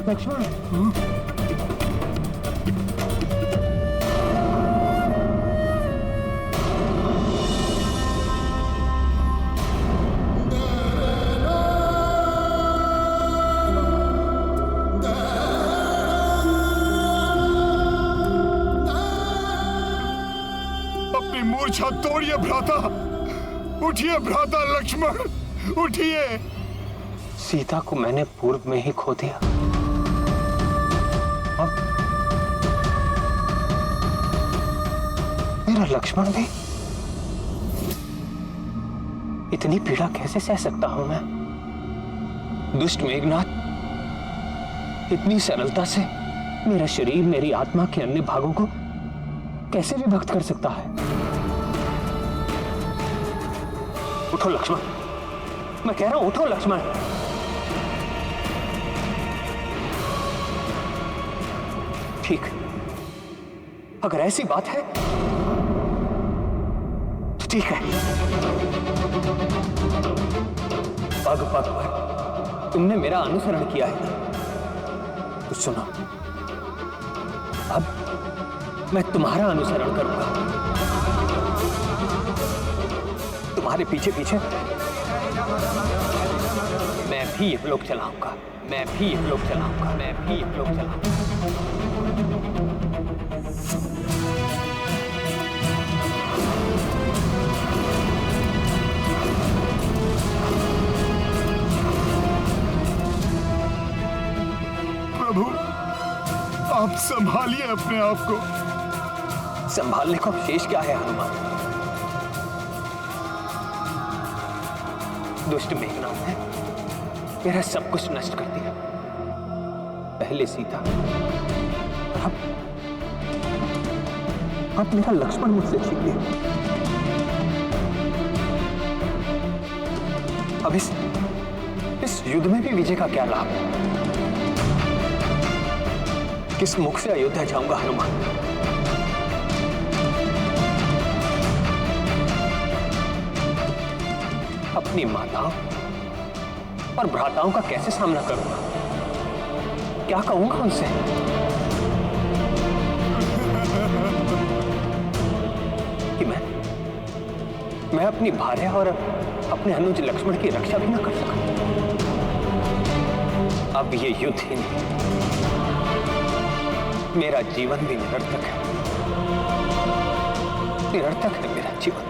लक्ष्मण, अपनी मूर्छा तोड़िए भ्राता, उठिए भ्राता लक्ष्मण, उठिए। सीता को मैंने पूर्व में ही खो दिया। अब मेरा लक्ष्मण भी। इतनी पीड़ा कैसे सह सकता हूं मैं? दुष्ट मेघनाथ इतनी सरलता से मेरा शरीर, मेरी आत्मा के अन्य भागों को कैसे विभक्त कर सकता है? उठो लक्ष्मण, मैं कह रहा हूं उठो लक्ष्मण। ठीक, अगर ऐसी बात है तो ठीक है। पग पग पर तुमने मेरा अनुसरण किया है, तो सुनो, अब मैं तुम्हारा अनुसरण करूंगा। तुम्हारे पीछे पीछे मैं भी यमलोक चलाऊंगा, मैं भी यमलोक चलाऊंगा, मैं भी यमलोक चलाऊंगा। प्रभु, आप संभालिए अपने आप को। संभालने को शेष क्या है हनुमान? दुष्ट मेघनाथ ने मेरा सब कुछ नष्ट कर दिया। पहले सीता, अब मेरा लक्ष्मण मुझसे छीन लिया। अब इस युद्ध में भी विजय का क्या लाभ? किस मुख से अयोध्या जाऊंगा हनुमान? अपनी माताओं और भ्राताओं का कैसे सामना करूंगा? क्या कहूंगा उनसे? कि मैं अपनी भार्या और अपने अनुज लक्ष्मण की रक्षा भी ना कर सका। अब ये युद्ध ही नहीं, मेरा जीवन भी निरर्थक है। निरर्थक है मेरा जीवन।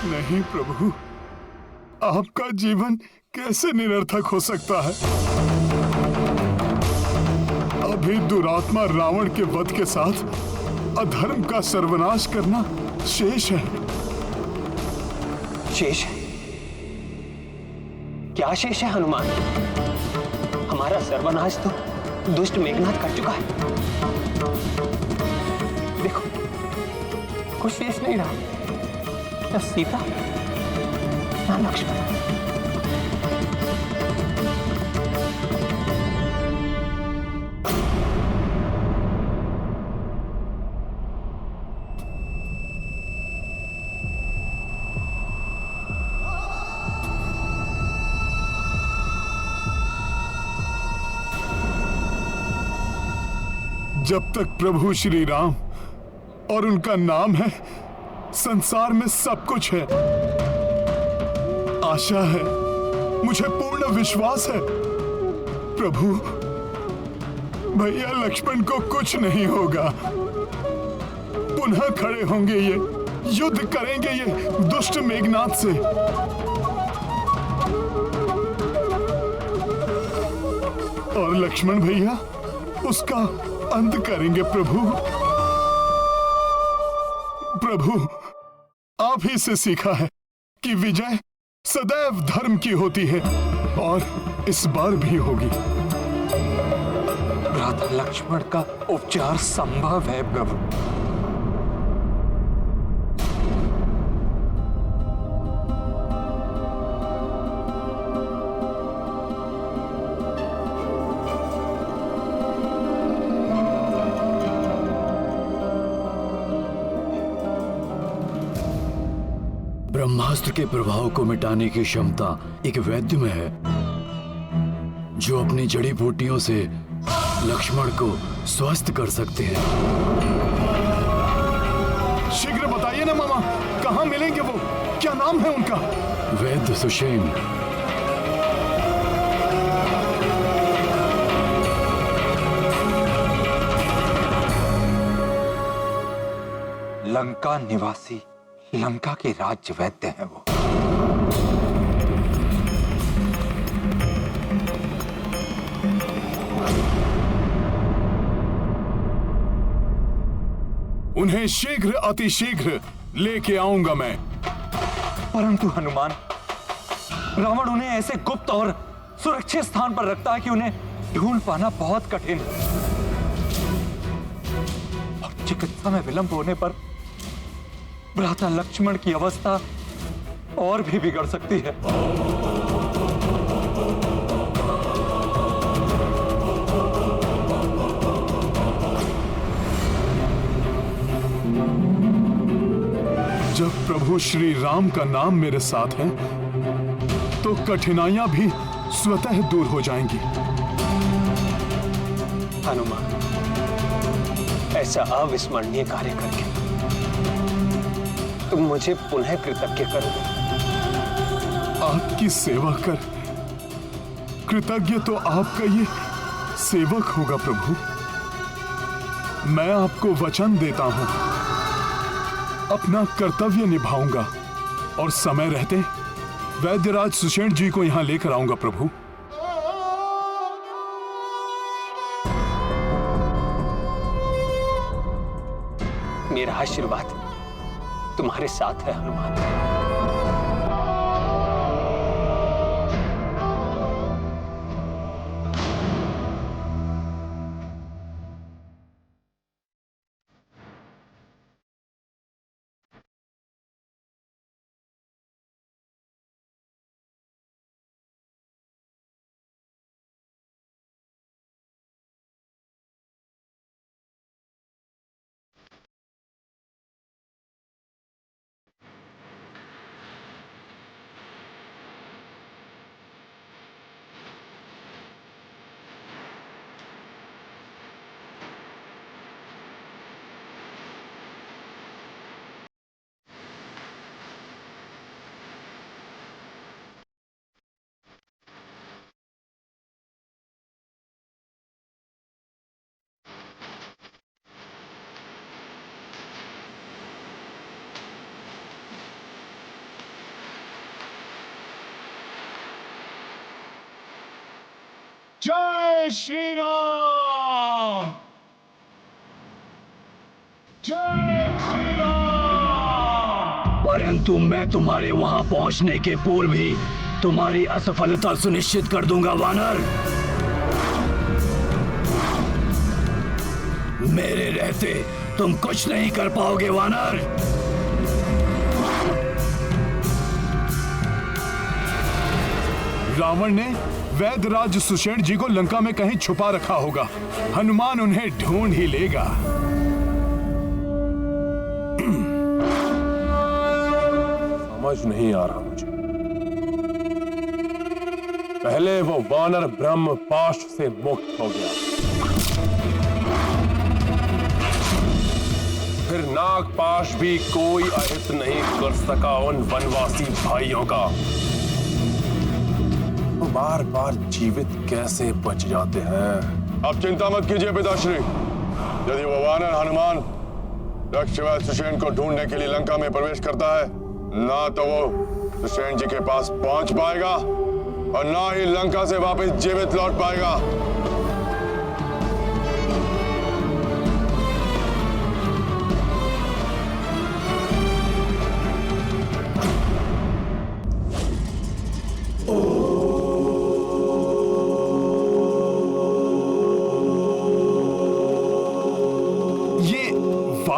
नहीं प्रभु, आपका जीवन कैसे निरर्थक हो सकता है? अभी दुरात्मा रावण के वध के साथ अधर्म का सर्वनाश करना शेष है। शेष है? क्या शेष है हनुमान? हमारा सर्वनाश तो दुष्ट मेघनाथ कर चुका है। देखो, कुछ शेष नहीं रहा, न सीता न लक्ष्मण। जब तक प्रभु श्री राम और उनका नाम है, संसार में सब कुछ है। आशा है, मुझे पूर्ण विश्वास है प्रभु, भैया लक्ष्मण को कुछ नहीं होगा। पुनः खड़े होंगे ये, युद्ध करेंगे ये दुष्ट मेघनाथ से। और लक्ष्मण भैया उसका अंत करेंगे प्रभु। प्रभु, आप ही से सीखा है कि विजय सदैव धर्म की होती है और इस बार भी होगी। भ्राता लक्ष्मण का उपचार संभव है प्रभु। ब्रह्मास्त्र के प्रभाव को मिटाने की क्षमता एक वैद्य में है, जो अपनी जड़ी बूटियों से लक्ष्मण को स्वस्थ कर सकते हैं। शीघ्र बताइए ना मामा, कहाँ मिलेंगे वो? क्या नाम है उनका? वैद्य सुषेण। लंका निवासी, लंका के राज्य वैद्य हैं वो। उन्हें शीघ्र अतिशीघ्र लेके आऊंगा मैं। परंतु हनुमान, रावण उन्हें ऐसे गुप्त और सुरक्षित स्थान पर रखता है कि उन्हें ढूंढ पाना बहुत कठिन है। और चिकित्सा में विलंब होने पर भ्राता लक्ष्मण की अवस्था और भी बिगड़ सकती है। जब प्रभु श्री राम का नाम मेरे साथ है तो कठिनाइयां भी स्वतः दूर हो जाएंगी। हनुमान, ऐसा अविस्मरणीय कार्य करके तुम मुझे पुनः कृतज्ञ कर दो। आपकी सेवा कर कृतज्ञ तो आपका ये सेवक होगा प्रभु। मैं आपको वचन देता हूं, अपना कर्तव्य निभाऊंगा और समय रहते वैद्यराज सुषेण जी को यहां लेकर आऊंगा प्रभु। मेरा आशीर्वाद तुम्हारे साथ है हनुमान। जय श्री राम, जय श्री राम। परंतु मैं तुम्हारे वहां पहुंचने के पूर्व ही तुम्हारी असफलता सुनिश्चित कर दूंगा वानर। मेरे रहते तुम कुछ नहीं कर पाओगे वानर। रावण ने वैद्यराज सुषेण जी को लंका में कहीं छुपा रखा होगा। हनुमान उन्हें ढूंढ ही लेगा। समझ नहीं आ रहा मुझे। पहले वो वानर ब्रह्म पाश से मुक्त हो गया, फिर नागपाश भी कोई अहित नहीं कर सका उन वनवासी भाइयों का। वो बार बार जीवित कैसे बच जाते हैं? अब चिंता मत कीजिए पिताश्री। यदि वो वानर हनुमान लक्ष्मण सुषेण को ढूंढने के लिए लंका में प्रवेश करता है, ना तो वो सुषेण जी के पास पहुंच पाएगा और ना ही लंका से वापस जीवित लौट पाएगा।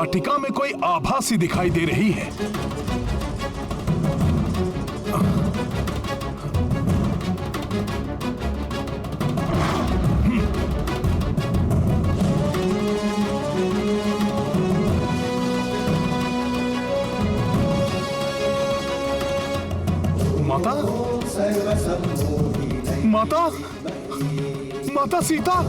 वाटिका में कोई आभा सी दिखाई दे रही है। माता, माता, माता सीता,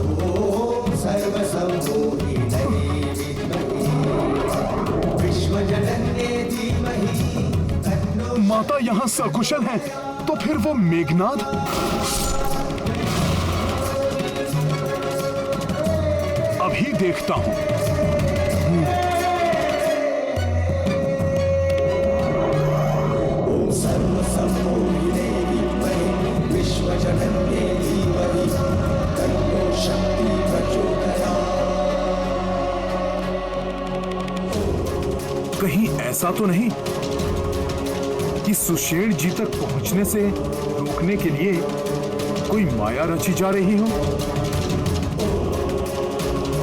माता यहाँ सकुशल हैं, तो फिर वो मेघनाद? अभी देखता हूं। कहीं ऐसा तो नहीं कि सुषेण जी तक पहुंचने से रोकने के लिए कोई माया रची जा रही हो?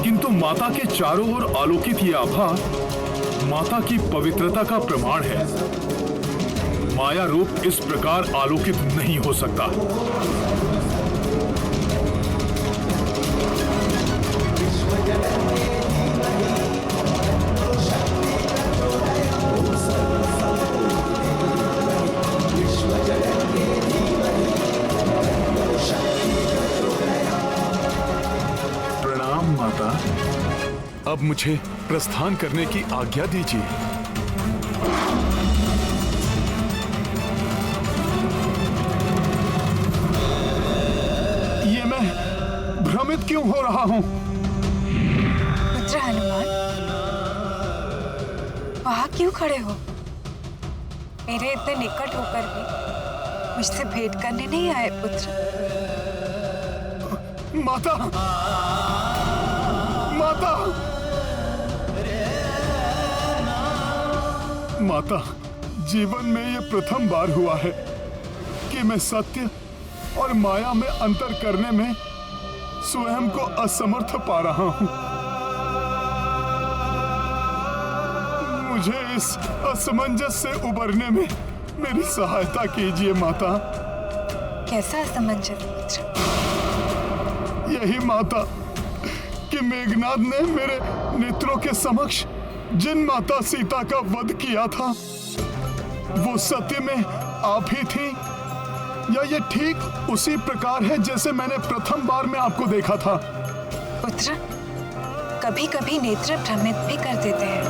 किंतु माता के चारों ओर आलोकित ये आभा माता की पवित्रता का प्रमाण है। माया रूप इस प्रकार आलोकित नहीं हो सकता। प्रणाम माता, अब मुझे प्रस्थान करने की आज्ञा दीजिए। ये मैं भ्रमित क्यों हो रहा हूं? पुत्र हनुमान, वहां क्यों खड़े हो? मेरे इतने निकट होकर भी मुझसे भेंट करने नहीं आए पुत्र? माता, माता, माता, जीवन में ये प्रथम बार हुआ है कि मैं सत्य और माया में अंतर करने में स्वयं को असमर्थ पा रहा हूं। मुझे इस असमंजस से उबरने में मेरी सहायता कीजिए माता। कैसा असमंजस पुत्र? यही माता कि मेघनाद ने मेरे नेत्रों के समक्ष जिन माता सीता का वध किया था, वो सत्य में आप ही थी, या ये ठीक उसी प्रकार है जैसे मैंने प्रथम बार में आपको देखा था? पुत्र, कभी कभी नेत्र भ्रमित भी कर देते हैं,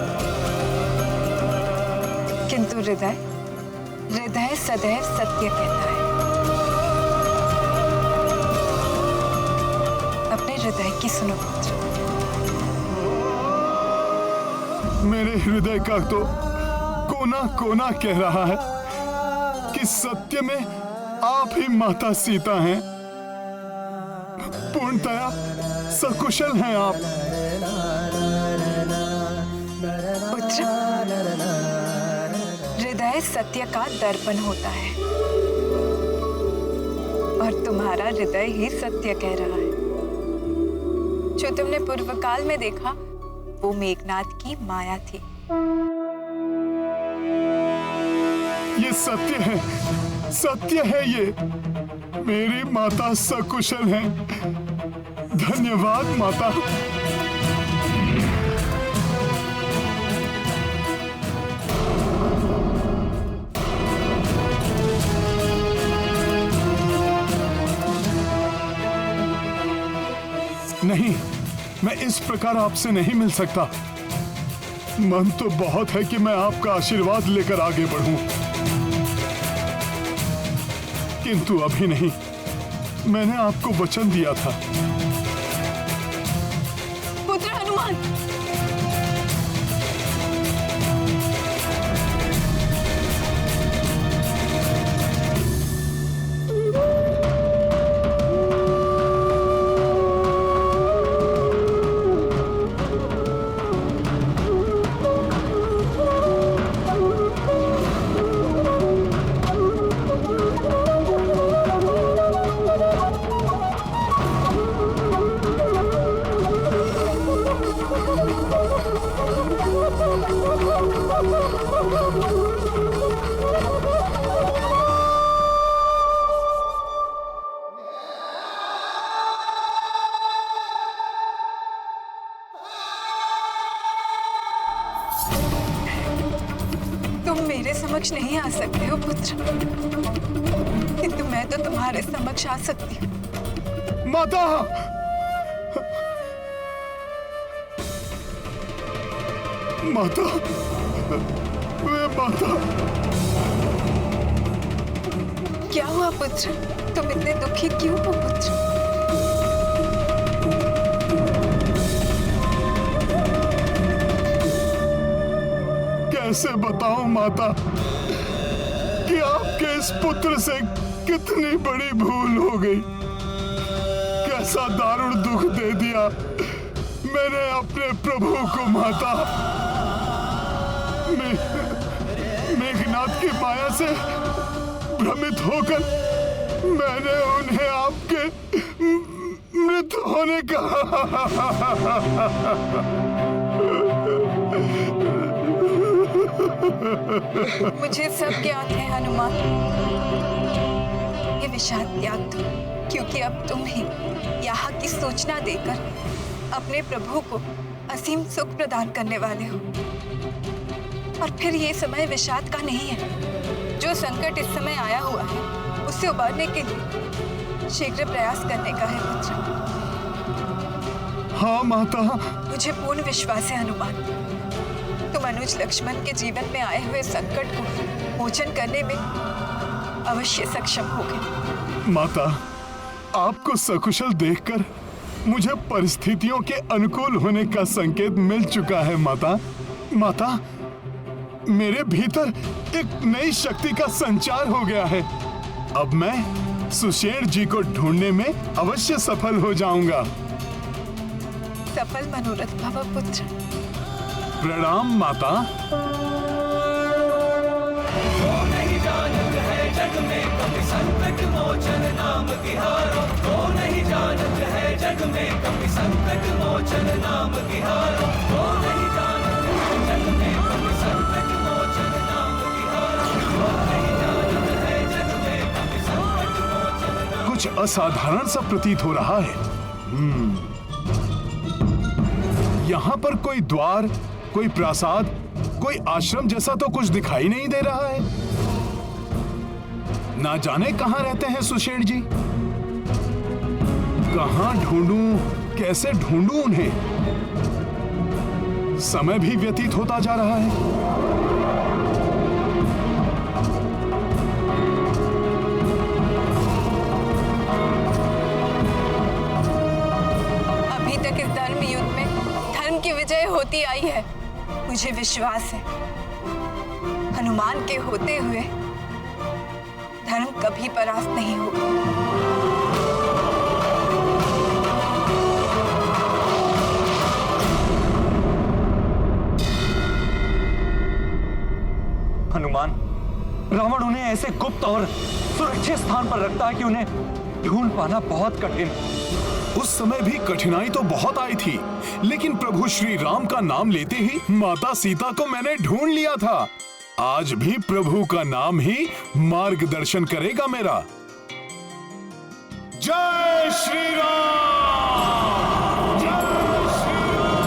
किंतु हृदय सदैव सत्य कहता है। अपने हृदय की सुनो पुत्र। मेरे हृदय का तो कोना कोना कह रहा है कि सत्य में आप ही माता सीता हैं। पूर्णतया सकुशल हैं आप। पुत्र, हृदय सत्य का दर्पण होता है और तुम्हारा हृदय ही सत्य कह रहा है। जो तुमने पूर्व काल में देखा वो मेघनाद की माया थी। ये सत्य है ये। मेरी माता सकुशल हैं। धन्यवाद माता। नहीं, मैं इस प्रकार आपसे नहीं मिल सकता। मन तो बहुत है कि मैं आपका आशीर्वाद लेकर आगे बढ़ूं, किंतु अभी नहीं। मैंने आपको वचन दिया था। पुत्र हनुमान, समक्ष नहीं आ सकते हो पुत्र, किंतु मैं तो तुम्हारे समक्ष आ सकती हूँ। माता, माता, वे माता। क्या हुआ पुत्र? तुम इतने दुखी क्यों हो पुत्र? कैसे बताऊं माता कि आपके इस पुत्र से कितनी बड़ी भूल हो गई। कैसा दारुण दुख दे दिया मैंने अपने प्रभु को माता। मेघनाथ की माया से भ्रमित होकर मैंने उन्हें आपके मृत होने का मुझे सब ज्ञात है हनुमान। ये विषाद त्याग दो, क्योंकि अब तुम ही यहाँ की सूचना देकर अपने प्रभु को असीम सुख प्रदान करने वाले हो। और फिर ये समय विषाद का नहीं है। जो संकट इस समय आया हुआ है उससे उबारने के लिए शीघ्र प्रयास करने का है पुत्र। हाँ माता। मुझे पूर्ण विश्वास है हनुमान, तुम अनुज लक्ष्मण के जीवन में आए हुए संकट को मोचन करने में अवश्य सक्षम होगे। माता, आपको सकुशल देखकर मुझे परिस्थितियों के अनुकूल होने का संकेत मिल चुका है माता। माता, मेरे भीतर एक नई शक्ति का संचार हो गया है। अब मैं सुषेण जी को ढूंढने में अवश्य सफल हो जाऊंगा। सफल मनोरथ भव पुत्र। प्रणाम माता। जग में कभी संकट मोचन नाम तिहारो, तो नहीं जानत है जग में कभी संकट मोचन नाम तिहारो, तो नहीं जानत है जग में कभी संकट मोचन नाम तिहारो, तो नहीं जानत है जग में कभी संकट मोचन नाम। कुछ असाधारण सा प्रतीत हो रहा है। यहाँ पर कोई द्वार, कोई प्रासाद, कोई आश्रम जैसा तो कुछ दिखाई नहीं दे रहा है। ना जाने कहां रहते हैं सुषेण जी। कहां ढूंढूं, कैसे ढूंढूं उन्हें। समय भी व्यतीत होता जा रहा है। अभी तक इस धर्म युद्ध में धर्म की विजय होती आई है। मुझे विश्वास है हनुमान के होते हुए धर्म कभी परास्त नहीं होगा। हनुमान, रावण उन्हें ऐसे गुप्त और सुरक्षित स्थान पर रखता है कि उन्हें ढूंढ पाना बहुत कठिन। उस समय भी कठिनाई तो बहुत आई थी, लेकिन प्रभु श्री राम का नाम लेते ही माता सीता को मैंने ढूंढ लिया था। आज भी प्रभु का नाम ही मार्गदर्शन करेगा मेरा। जय श्री राम, जय श्री राम,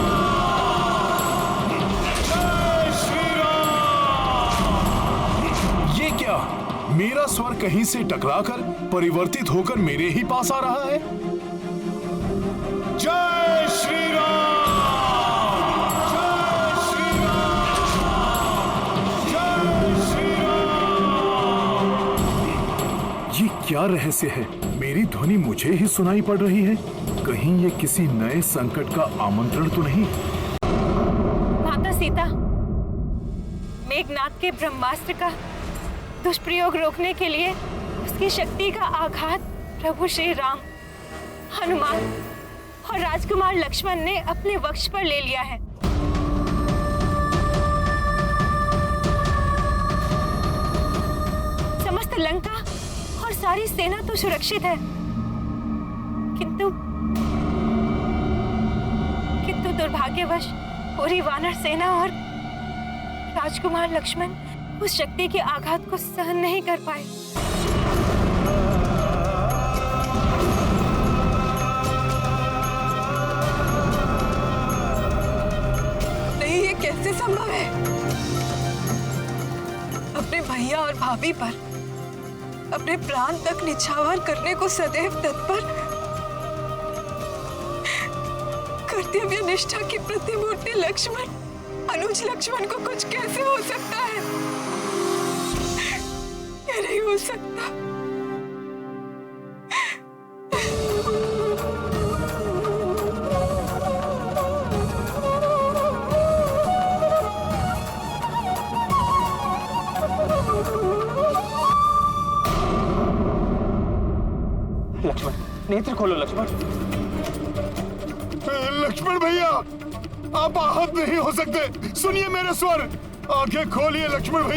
जय श्री राम। ये क्या, मेरा स्वर कहीं से टकराकर परिवर्तित होकर मेरे ही पास आ रहा है। जय श्री राम, क्या रहस्य है? मेरी ध्वनि मुझे ही सुनाई पड़ रही है। कहीं ये किसी नए संकट का आमंत्रण तो नहीं? माता सीता, मेघनाथ के ब्रह्मास्त्र का दुष्प्रयोग रोकने के लिए उसकी शक्ति का आघात प्रभु श्री राम, हनुमान और राजकुमार लक्ष्मण ने अपने वक्ष पर ले लिया है। समस्त लंका और सारी सेना तो सुरक्षित है, किंतु दुर्भाग्यवश पूरी वानर सेना और राजकुमार लक्ष्मण उस शक्ति के आघात को सहन नहीं कर पाए। नहीं, ये कैसे संभव है? अपने भैया और भाभी पर अपने प्राण तक निछावर करने को सदैव तत्पर, कर्तव्य निष्ठा की प्रतिमूर्ति लक्ष्मण, अनुज लक्ष्मण को कुछ कैसे हो सकता है? ये नहीं हो सकता। लक्ष्मण, नेत्र खोलो लक्ष्मण। लक्ष्मण भैया, आप आहत नहीं हो सकते। सुनिए मेरे स्वर, आंखें खोलिए लक्ष्मण भैया।